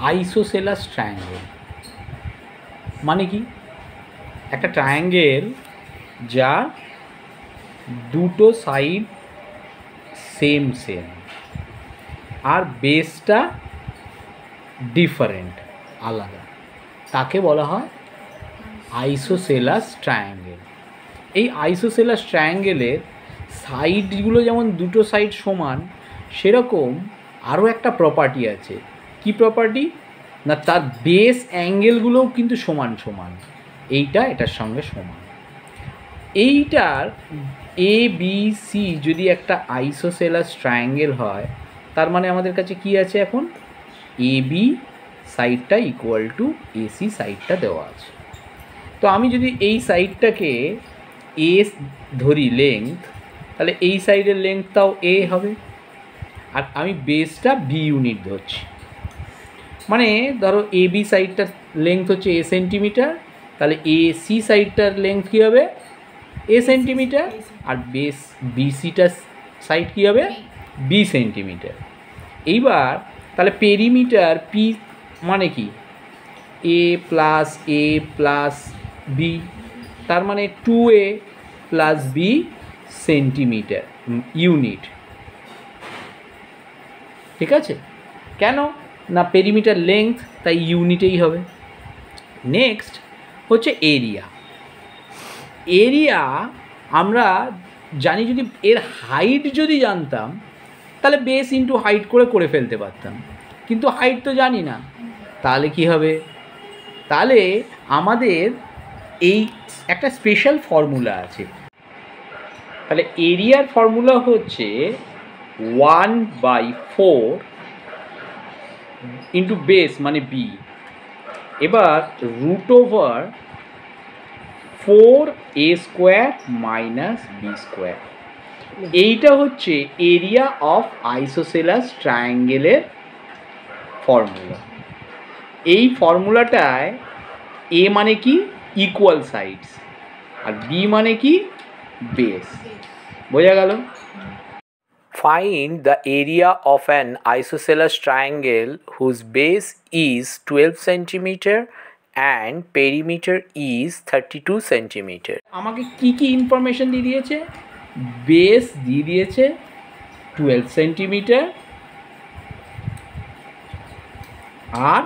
আইসোসেলাস triangle মানে কি? একটা ট্রায়াঙ্গেল যা দুটো সাইড সেম সেম আর বেসটা ডিফারেন্ট, আলাদা, তাকে বলা হয় আইসোসেলাস ট্রায়াঙ্গেল। এই আইসোসেলাস ট্রায়াঙ্গেলের সাইডগুলো যেমন দুটো সাইড সমান, সেরকম আরও একটা প্রপার্টি আছে। কি প্রপার্টি না, তার বেস অ্যাঙ্গেলগুলোও কিন্তু সমান সমান, এইটা এটার সঙ্গে সমান। এইটার এ বি সি যদি একটা আইসোসেলাস ট্রায়াঙ্গেল হয়, তার মানে আমাদের কাছে কি আছে এখন? এ বি সাইডটা ইকুয়াল টু এসি সাইডটা দেওয়া আছে। তো আমি যদি এই সাইডটাকে এ ধরি লেংথ, তাহলে এই সাইডের লেংথটাও এ হবে, আর আমি বেসটা বি ইউনিট ধরছি। মানে ধরো এ বি সাইডটার লেংথ হচ্ছে এ সেন্টিমিটার, তাহলে এ সি সাইডটার লেংথ কী হবে? এ সেন্টিমিটার, আর বেস বিসিটার সাইড কী হবে? B centimetre. এইবার তাহলে পেরিমিটার পি মানে কি? এ প্লাস বি, তার মানে 2a plus B centimetre unit. ঠিক আছে? কেন না পেরিমিটার লেংথ, তাই ইউনিটেই হবে। নেক্সট হচ্ছে এরিয়া। এরিয়া আমরা জানি, যদি এর হাইট যদি জানতাম তাহলে বেস ইন্টু হাইট করে ফেলতে পারতাম, কিন্তু হাইট তো জানি না। তাহলে কি হবে? তাহলে আমাদের এই একটা স্পেশাল ফর্মুলা আছে। তাহলে এরিয়ার ফর্মুলা হচ্ছে 1/4 ইন্টু বেস মানে বি, এবার root over 4a² minus b²। এইটা হচ্ছে এরিয়া অফ আইসোসেলাস ট্রায়াঙ্গেলের ফর্মুলা। এই ফর্মুলাটায় এ মানে কি? ইকুয়াল সাইডস, আর বি মানে কি? বেস। বোঝা গেল? Find the area of an isosceles triangle whose base is 12 cm and perimeter is 32 cm. আমাকে কি কি ইনফরমেশন দিয়ে দিয়েছে? বেস দিয়ে দিয়েছে 12 সেন্টিমিটার, আর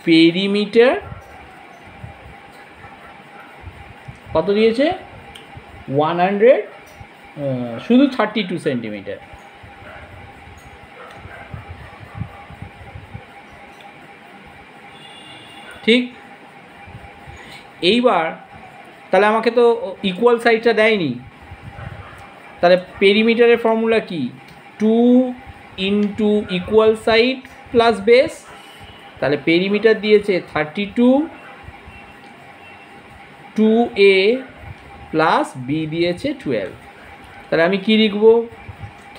পেরিমিটার কত দিয়েছে? 100, শুধু 32 সেন্টিমিটার। ঠিক? এইবার তাহলে আমাকে তো ইকুয়াল সাইডটা দেয়নি, তাহলে পেরিমিটারের ফর্মুলা কি? 2 into equal side plus base. তাহলে পেরিমিটার দিয়েছে 32, 2a প্লাস বি দিয়েছে 12। তাহলে আমি কি লিখব?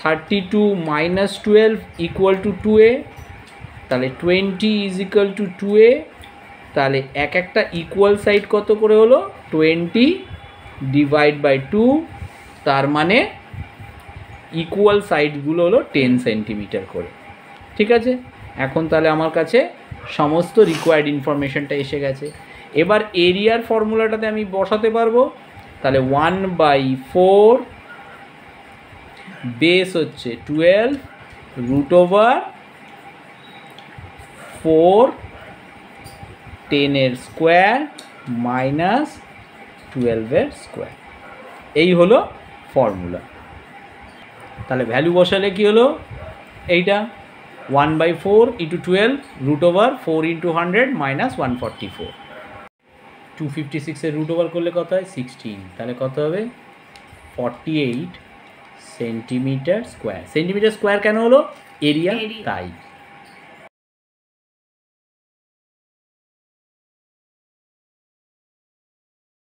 32 মাইনাস 12 ইকুয়াল টু 2a, তাহলে 20 ইজ ইকুয়াল টু 2a। তাহলে একটা ইকুয়াল সাইড কত করে হলো? 20 ডিভাইড বাই 2, তার মানে ইকুয়াল সাইডগুলো হলো 10 সেন্টিমিটার করে। ঠিক আছে? এখন তাহলে আমার কাছে সমস্ত রিকোয়ার্ড ইনফরমেশনটা এসে গেছে। এবার এরিয়ার ফর্মুলাটাতে আমি বসাতে পারবো। তাহলে 1/4 বেস হচ্ছে 12 root over 4 10 square minus 12 square. এই হলো ফর্মুলা। তাহলে ভ্যালু বসালে কি হলো? এইটা 1/4 into 12 root over 4 into 100 minus 144। 256 root over করলে কত হয়? 16। তাহলে কত হবে? 48 সেন্টিমিটার স্কোয়ার। সেন্টিমিটার স্কোয়ার কেন হলো? এরিয়া, তাই।